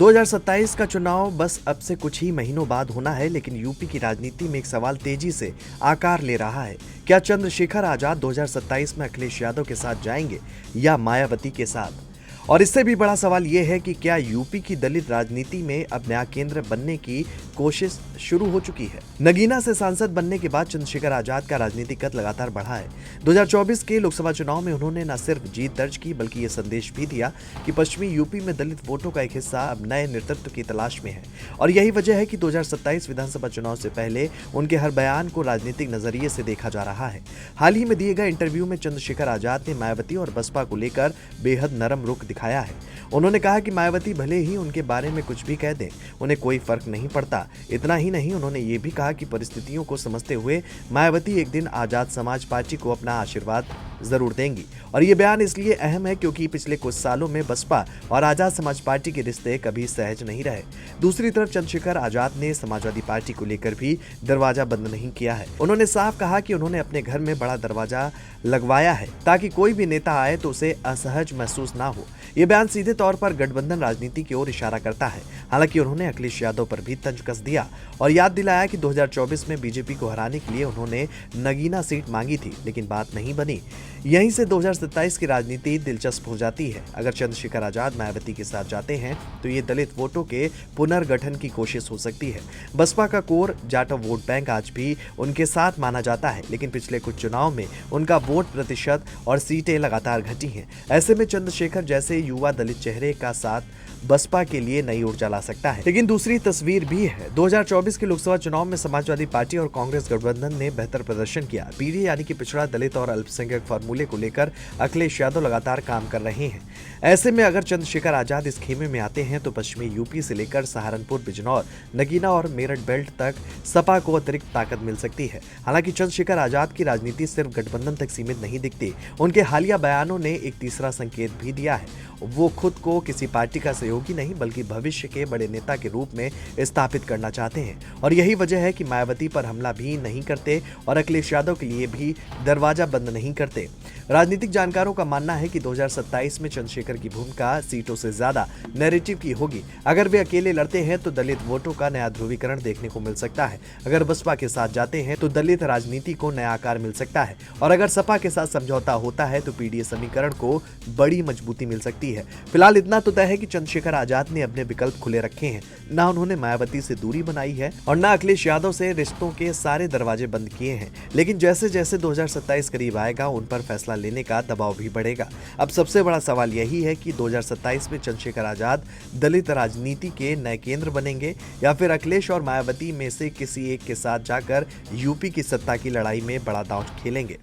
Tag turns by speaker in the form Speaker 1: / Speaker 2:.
Speaker 1: 2027 का चुनाव बस अब से कुछ ही महीनों बाद होना है, लेकिन यूपी की राजनीति में एक सवाल तेजी से आकार ले रहा है। क्या चंद्रशेखर आजाद 2027 में अखिलेश यादव के साथ जाएंगे या मायावती के साथ? और इससे भी बड़ा सवाल यह है कि क्या यूपी की दलित राजनीति में अब नया केंद्र बनने की कोशिश शुरू हो चुकी है। नगीना से सांसद बनने के बाद चंद्रशेखर आजाद का राजनीतिक कद लगातार बढ़ा है। 2024 के लोकसभा चुनाव में उन्होंने न सिर्फ जीत दर्ज की, बल्कि ये संदेश भी दिया कि पश्चिमी यूपी में दलित वोटों का एक हिस्सा अब नए नेतृत्व की तलाश में है। और यही वजह है कि 2027 विधानसभा चुनाव से पहले उनके हर बयान को राजनीतिक नजरिए से देखा जा रहा है। हाल ही में दिए गए इंटरव्यू में चंद्रशेखर आजाद ने मायावती और बसपा को लेकर बेहद नरम रुख दिखाया है। उन्होंने कहा कि मायावती भले ही उनके बारे में कुछ भी कह दें, उन्हें कोई फर्क नहीं पड़ता। इतना ही नहीं, उन्होंने ये भी कहा कि परिस्थितियों को समझते हुए मायावती एक दिन आजाद समाज पार्टी को अपना आशीर्वाद जरूर देंगी। और ये बयान इसलिए अहम है क्योंकि पिछले कुछ सालों में बसपा और आजाद समाज पार्टी के रिश्ते कभी सहज नहीं रहे। दूसरी तरफ चंद्रशेखर आजाद ने समाजवादी पार्टी को लेकर भी दरवाजा बंद नहीं किया है। उन्होंने साफ कहा कि उन्होंने अपने घर में बड़ा दरवाजा लगवाया है ताकि कोई भी नेता आए तो उसे असहज महसूस ना हो। ये बयान सीधे तौर पर गठबंधन राजनीति की ओर इशारा करता है। हालांकि उन्होंने अखिलेश यादव पर भी तंज कस दिया और याद दिलाया कि 2024 में बीजेपी को हराने के लिए उन्होंने नगीना सीट मांगी थी, लेकिन बात नहीं बनी। यहीं से 2027 की राजनीति दिलचस्प हो जाती है। अगर चंद्रशेखर आजाद मायावती के साथ जाते हैं तो ये दलित वोटों के पुनर्गठन की कोशिश हो सकती है। बसपा का कोर जाटव वोट बैंक आज भी उनके साथ माना जाता है, लेकिन पिछले कुछ चुनाव में उनका वोट प्रतिशत और सीटें लगातार घटी हैं। ऐसे में चंद्रशेखर जैसे युवा दलित चेहरे का साथ बसपा के लिए नई ऊर्जा ला सकता है। लेकिन दूसरी तस्वीर भी है। 2024 के लोकसभा चुनाव में समाजवादी पार्टी और कांग्रेस गठबंधन ने बेहतर प्रदर्शन किया। पीडी यानी कि पिछड़ा, दलित और अल्पसंख्यक फार्मूले को लेकर अखिलेश यादव लगातार काम कर रहे हैं। ऐसे में अगर चंद्रशेखर आजाद इस खेमे में आते हैं तो पश्चिमी यूपी से लेकर सहारनपुर, बिजनौर, नगीना और मेरठ बेल्ट तक सपा को अतिरिक्त ताकत मिल सकती है। हालांकि चंद्रशेखर आजाद की राजनीति सिर्फ गठबंधन तक सीमित नहीं दिखती। उनके हालिया बयानों ने एक तीसरा संकेत भी दिया है। वो खुद को किसी पार्टी का सहयोगी नहीं बल्कि भविष्य के बड़े नेता के रूप में स्थापित करना चाहते हैं। और यही वजह है कि मायावती पर हमला भी नहीं करते और अखिलेश यादव के लिए भी दरवाजा बंद नहीं करते। राजनीतिक जानकारों का मानना है कि 2027 में चंद्रशेखर की भूमिका सीटों से ज्यादा नैरेटिव की होगी। अगर वे अकेले लड़ते हैं तो दलित वोटों का नया ध्रुवीकरण देखने को मिल सकता है। अगर बसपा के साथ जाते हैं तो दलित राजनीति को नया आकार मिल सकता है। और अगर सपा के साथ समझौता होता है तो पीडीए समीकरण को बड़ी मजबूती मिल सकती है। फिलहाल इतना तो तय है कि चंद्रशेखर आजाद ने अपने विकल्प खुले रखे हैं। ना उन्होंने मायावती से दूरी बनाई है और ना अखिलेश यादव से रिश्तों के सारे दरवाजे बंद किए हैं। लेकिन जैसे जैसे 2027 करीब आएगा, उन पर फैसला लेने का दबाव भी बढ़ेगा। अब सबसे बड़ा सवाल यही है कि 2027 में चंद्रशेखर आजाद दलित राजनीति के नए केंद्र बनेंगे या फिर अखिलेश और मायावती में से किसी एक के साथ जाकर यूपी की सत्ता की लड़ाई में बड़ा दांव खेलेंगे।